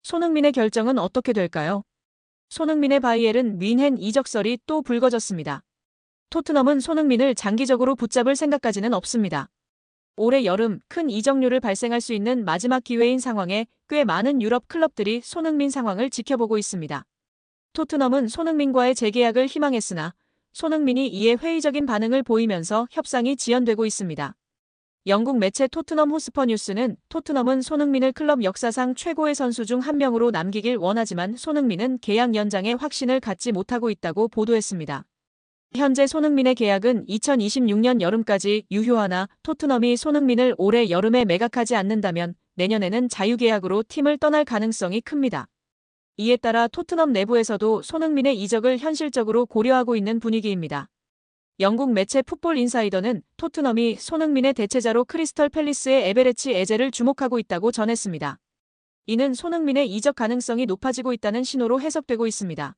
손흥민의 결정은 어떻게 될까요? 손흥민의 바이에른 뮌헨 이적설이 또 불거졌습니다. 토트넘은 손흥민을 장기적으로 붙잡을 생각까지는 없습니다. 올해 여름 큰 이적료를 발생할 수 있는 마지막 기회인 상황에 꽤 많은 유럽 클럽들이 손흥민 상황을 지켜보고 있습니다. 토트넘은 손흥민과의 재계약을 희망했으나 손흥민이 이에 회의적인 반응을 보이면서 협상이 지연되고 있습니다. 영국 매체 토트넘 호스퍼 뉴스는 토트넘은 손흥민을 클럽 역사상 최고의 선수 중 한 명으로 남기길 원하지만 손흥민은 계약 연장에 확신을 갖지 못하고 있다고 보도했습니다. 현재 손흥민의 계약은 2026년 여름까지 유효하나 토트넘이 손흥민을 올해 여름에 매각하지 않는다면 내년에는 자유계약으로 팀을 떠날 가능성이 큽니다. 이에 따라 토트넘 내부에서도 손흥민의 이적을 현실적으로 고려하고 있는 분위기입니다. 영국 매체 풋볼 인사이더는 토트넘이 손흥민의 대체자로 크리스털 팰리스의 에베레치 에제를 주목하고 있다고 전했습니다. 이는 손흥민의 이적 가능성이 높아지고 있다는 신호로 해석되고 있습니다.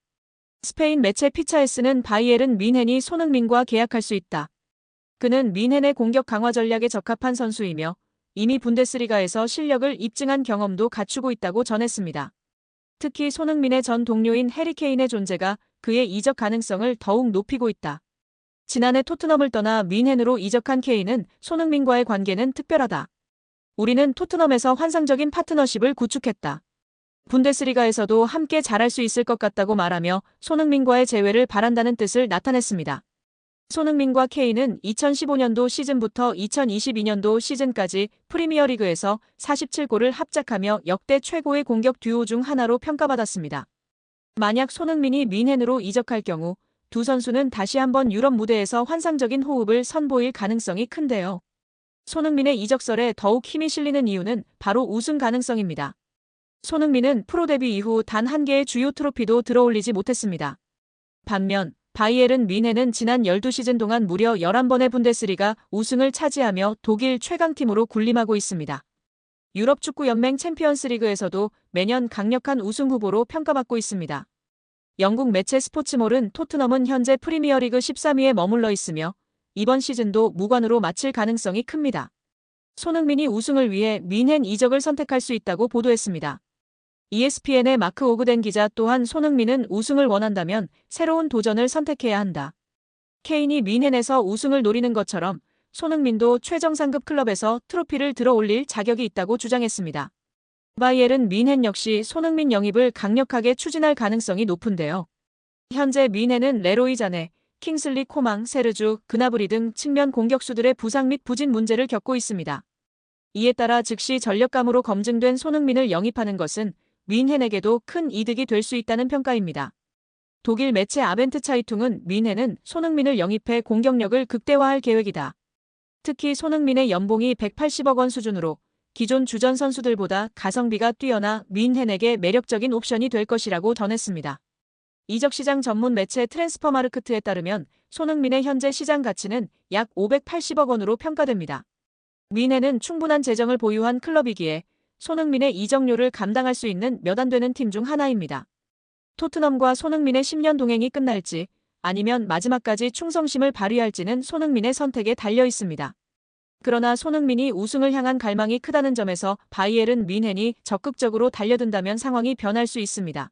스페인 매체 피차에스는 바이에른 뮌헨이 손흥민과 계약할 수 있다. 그는 뮌헨의 공격 강화 전략에 적합한 선수이며 이미 분데스리가에서 실력을 입증한 경험도 갖추고 있다고 전했습니다. 특히 손흥민의 전 동료인 해리 케인의 존재가 그의 이적 가능성을 더욱 높이고 있다. 지난해 토트넘을 떠나 뮌헨으로 이적한 케인은 손흥민과의 관계는 특별하다. 우리는 토트넘에서 환상적인 파트너십을 구축했다. 분데스리가에서도 함께 잘할 수 있을 것 같다고 말하며 손흥민과의 재회를 바란다는 뜻을 나타냈습니다. 손흥민과 케인은 2015년도 시즌부터 2022년도 시즌까지 프리미어리그에서 47골을 합작하며 역대 최고의 공격 듀오 중 하나로 평가받았습니다. 만약 손흥민이 뮌헨으로 이적할 경우 두 선수는 다시 한번 유럽 무대에서 환상적인 호흡을 선보일 가능성이 큰데요. 손흥민의 이적설에 더욱 힘이 실리는 이유는 바로 우승 가능성입니다. 손흥민은 프로 데뷔 이후 단 한 개의 주요 트로피도 들어올리지 못했습니다. 반면 바이에른 뮌헨은 지난 12시즌 동안 무려 11번의 분데스리가 우승을 차지하며 독일 최강팀으로 군림하고 있습니다. 유럽 축구 연맹 챔피언스리그에서도 매년 강력한 우승 후보로 평가받고 있습니다. 영국 매체 스포츠몰은 토트넘은 현재 프리미어리그 13위에 머물러 있으며 이번 시즌도 무관으로 마칠 가능성이 큽니다. 손흥민이 우승을 위해 뮌헨 이적을 선택할 수 있다고 보도했습니다. ESPN의 마크 오그덴 기자 또한 손흥민은 우승을 원한다면 새로운 도전을 선택해야 한다. 케인이 뮌헨에서 우승을 노리는 것처럼 손흥민도 최정상급 클럽에서 트로피를 들어올릴 자격이 있다고 주장했습니다. 바이에른 뮌헨 역시 손흥민 영입을 강력하게 추진할 가능성이 높은데요. 현재 뮌헨은 레로이 자네, 킹슬리 코망, 세르주, 그나브리 등 측면 공격수들의 부상 및 부진 문제를 겪고 있습니다. 이에 따라 즉시 전력감으로 검증된 손흥민을 영입하는 것은 뮌헨에게도 큰 이득이 될 수 있다는 평가입니다. 독일 매체 아벤트 차이퉁은 뮌헨은 손흥민을 영입해 공격력을 극대화할 계획이다. 특히 손흥민의 연봉이 180억 원 수준으로 기존 주전 선수들보다 가성비가 뛰어나 뮌헨에게 매력적인 옵션이 될 것이라고 전했습니다. 이적시장 전문 매체 트랜스퍼마르크트에 따르면 손흥민의 현재 시장 가치는 약 580억 원으로 평가됩니다. 뮌헨은 충분한 재정을 보유한 클럽이기에 손흥민의 이적료를 감당할 수 있는 몇 안 되는 팀 중 하나입니다. 토트넘과 손흥민의 10년 동행이 끝날지 아니면 마지막까지 충성심을 발휘할지는 손흥민의 선택에 달려 있습니다. 그러나 손흥민이 우승을 향한 갈망이 크다는 점에서 바이에른 뮌헨이 적극적으로 달려든다면 상황이 변할 수 있습니다.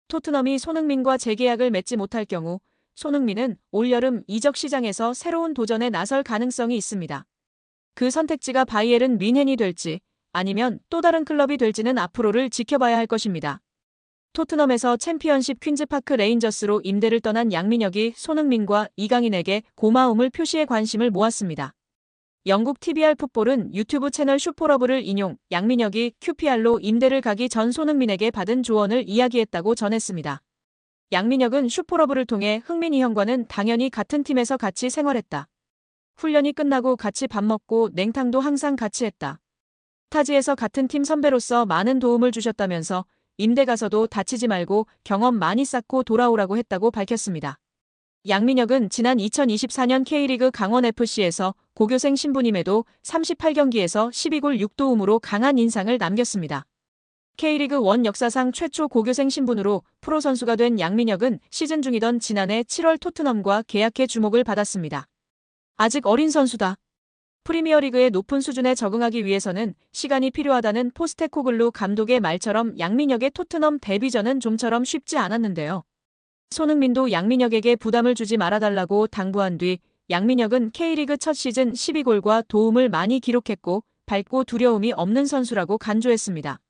토트넘이 손흥민과 재계약을 맺지 못할 경우 손흥민은 올여름 이적 시장에서 새로운 도전에 나설 가능성이 있습니다. 그 선택지가 바이에른 뮌헨이 될지 아니면 또 다른 클럽이 될지는 앞으로를 지켜봐야 할 것입니다. 토트넘에서 챔피언십 퀸즈파크 레인저스로 임대를 떠난 양민혁이 손흥민과 이강인에게 고마움을 표시해 관심을 모았습니다. 영국 TBR 풋볼은 유튜브 채널 슈퍼러브를 인용 양민혁이 QPR로 임대를 가기 전 손흥민에게 받은 조언을 이야기했다고 전했습니다. 양민혁은 슈퍼러브를 통해 흥민이 형과는 당연히 같은 팀에서 같이 생활했다. 훈련이 끝나고 같이 밥 먹고 냉탕도 항상 같이 했다. 타지에서 같은 팀 선배로서 많은 도움을 주셨다면서 임대 가서도 다치지 말고 경험 많이 쌓고 돌아오라고 했다고 밝혔습니다. 양민혁은 지난 2024년 K리그 강원FC에서 고교생 신분임에도 38경기에서 12골 6도움으로 강한 인상을 남겼습니다. K리그 1 역사상 최초 고교생 신분으로 프로 선수가 된 양민혁은 시즌 중이던 지난해 7월 토트넘과 계약해 주목을 받았습니다. 아직 어린 선수다. 프리미어리그의 높은 수준에 적응하기 위해서는 시간이 필요하다는 포스테코글루 감독의 말처럼 양민혁의 토트넘 데뷔전은 좀처럼 쉽지 않았는데요. 손흥민도 양민혁에게 부담을 주지 말아달라고 당부한 뒤 양민혁은 K리그 첫 시즌 12골과 도움을 많이 기록했고 밝고 두려움이 없는 선수라고 간주했습니다.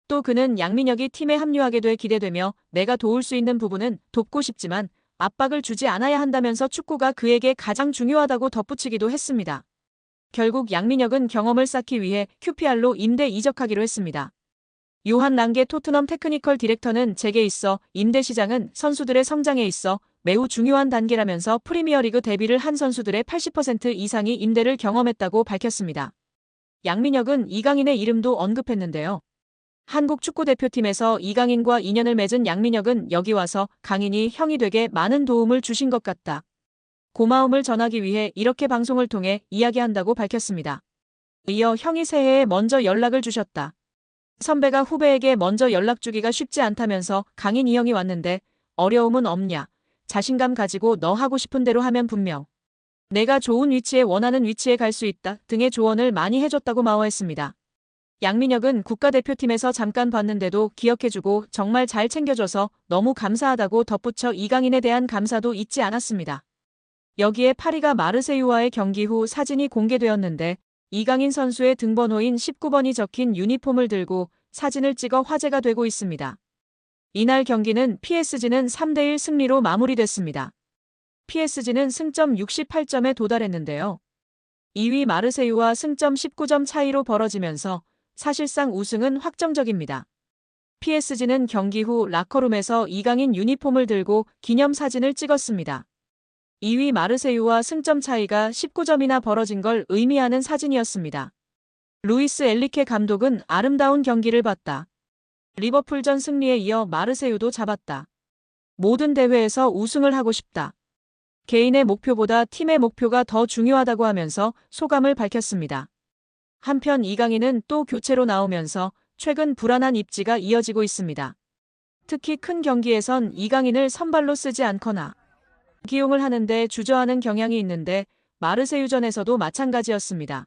또 그는 양민혁이 팀에 합류하게 돼 기대되며 내가 도울 수 있는 부분은 돕고 싶지만 압박을 주지 않아야 한다면서 축구가 그에게 가장 중요하다고 덧붙이기도 했습니다. 결국 양민혁은 경험을 쌓기 위해 QPR로 임대 이적하기로 했습니다. 요한 랑게 토트넘 테크니컬 디렉터는 제게 있어 임대 시장은 선수들의 성장에 있어 매우 중요한 단계라면서 프리미어리그 데뷔를 한 선수들의 80% 이상이 임대를 경험했다고 밝혔습니다. 양민혁은 이강인의 이름도 언급했는데요. 한국 축구대표팀에서 이강인과 인연을 맺은 양민혁은 여기 와서 강인이 형이 되게 많은 도움을 주신 것 같다. 고마움을 전하기 위해 이렇게 방송을 통해 이야기한다고 밝혔습니다. 이어 형이 새해에 먼저 연락을 주셨다. 선배가 후배에게 먼저 연락 주기가 쉽지 않다면서 강인 이 형이 왔는데 어려움은 없냐. 자신감 가지고 너 하고 싶은 대로 하면 분명. 내가 좋은 위치에 원하는 위치에 갈 수 있다 등의 조언을 많이 해줬다고 마워했습니다. 양민혁은 국가대표팀에서 잠깐 봤는데도 기억해주고 정말 잘 챙겨줘서 너무 감사하다고 덧붙여 이강인에 대한 감사도 잊지 않았습니다. 여기에 파리가 마르세유와의 경기 후 사진이 공개되었는데 이강인 선수의 등번호인 19번이 적힌 유니폼을 들고 사진을 찍어 화제가 되고 있습니다. 이날 경기는 PSG는 3대1 승리로 마무리됐습니다. PSG는 승점 68점에 도달했는데요. 2위 마르세유와 승점 19점 차이로 벌어지면서 사실상 우승은 확정적입니다. PSG는 경기 후 라커룸에서 이강인 유니폼을 들고 기념사진을 찍었습니다. 2위 마르세유와 승점 차이가 19점이나 벌어진 걸 의미하는 사진이었습니다. 루이스 엘리케 감독은 아름다운 경기를 봤다. 리버풀전 승리에 이어 마르세유도 잡았다. 모든 대회에서 우승을 하고 싶다. 개인의 목표보다 팀의 목표가 더 중요하다고 하면서 소감을 밝혔습니다. 한편 이강인은 또 교체로 나오면서 최근 불안한 입지가 이어지고 있습니다. 특히 큰 경기에선 이강인을 선발로 쓰지 않거나 기용을 하는데 주저하는 경향이 있는데 마르세유전에서도 마찬가지였습니다.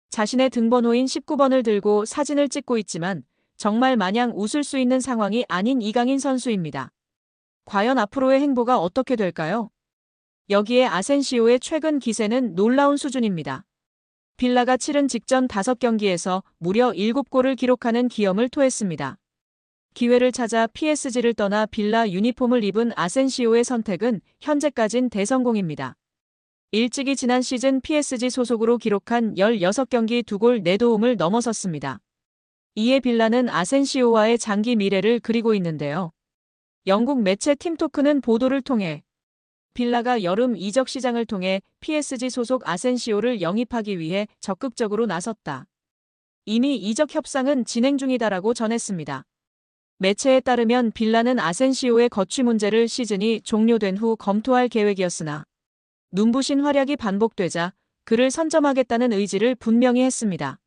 자신의 등번호인 19번을 들고 사진을 찍고 있지만 정말 마냥 웃을 수 있는 상황이 아닌 이강인 선수입니다. 과연 앞으로의 행보가 어떻게 될까요? 여기에 아센시오의 최근 기세는 놀라운 수준입니다. 빌라가 치른 직전 5경기에서 무려 7골을 기록하는 기염을 토했습니다. 기회를 찾아 PSG를 떠나 빌라 유니폼을 입은 아센시오의 선택은 현재까진 대성공입니다. 일찍이 지난 시즌 PSG 소속으로 기록한 16경기 2골 4도움을 넘어섰습니다. 이에 빌라는 아센시오와의 장기 미래를 그리고 있는데요. 영국 매체 팀토크는 보도를 통해 빌라가 여름 이적 시장을 통해 PSG 소속 아센시오를 영입하기 위해 적극적으로 나섰다. 이미 이적 협상은 진행 중이다라고 전했습니다. 매체에 따르면 빌라는 아센시오의 거취 문제를 시즌이 종료된 후 검토할 계획이었으나 눈부신 활약이 반복되자 그를 선점하겠다는 의지를 분명히 했습니다.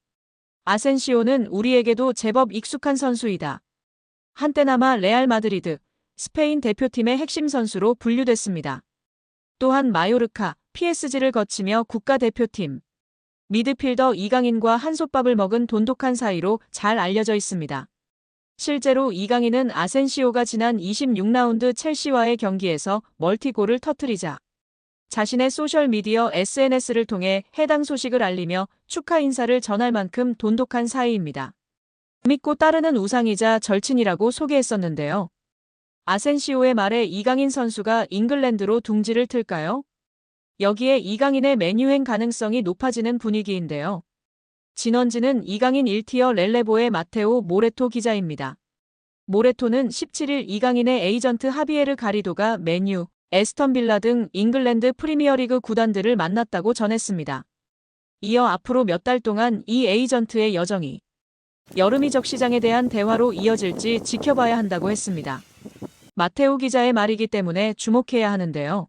아센시오는 우리에게도 제법 익숙한 선수이다. 한때나마 레알 마드리드, 스페인 대표팀의 핵심 선수로 분류됐습니다. 또한 마요르카, PSG를 거치며 국가대표팀, 미드필더 이강인과 한솥밥을 먹은 돈독한 사이로 잘 알려져 있습니다. 실제로 이강인은 아센시오가 지난 26라운드 첼시와의 경기에서 멀티골을 터뜨리자 자신의 소셜미디어 SNS를 통해 해당 소식을 알리며 축하 인사를 전할 만큼 돈독한 사이입니다. 믿고 따르는 우상이자 절친이라고 소개했었는데요. 아센시오의 말에 이강인 선수가 잉글랜드로 둥지를 틀까요? 여기에 이강인의 맨유행 가능성이 높아지는 분위기인데요. 진원지는 이강인 1티어 렐레보의 마테오 모레토 기자입니다. 모레토는 17일 이강인의 에이전트 하비에르 가리도가 맨유, 에스턴 빌라 등 잉글랜드 프리미어리그 구단들을 만났다고 전했습니다. 이어 앞으로 몇 달 동안 이 에이전트의 여정이 여름 이적 시장에 대한 대화로 이어질지 지켜봐야 한다고 했습니다. 마테오 기자의 말이기 때문에 주목해야 하는데요.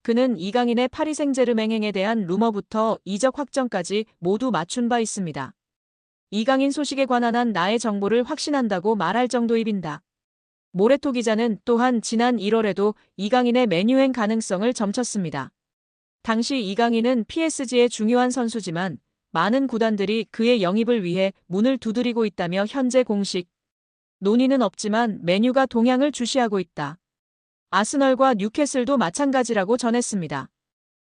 그는 이강인의 파리 생제르맹행에 대한 루머부터 이적 확정까지 모두 맞춘 바 있습니다. 이강인 소식에 관한 한 나의 정보를 확신한다고 말할 정도입니다. 모레토 기자는 또한 지난 1월에도 이강인의 맨유행 가능성을 점쳤습니다. 당시 이강인은 PSG의 중요한 선수지만 많은 구단들이 그의 영입을 위해 문을 두드리고 있다며 현재 공식 논의는 없지만 맨유가 동향을 주시하고 있다. 아스널과 뉴캐슬도 마찬가지라고 전했습니다.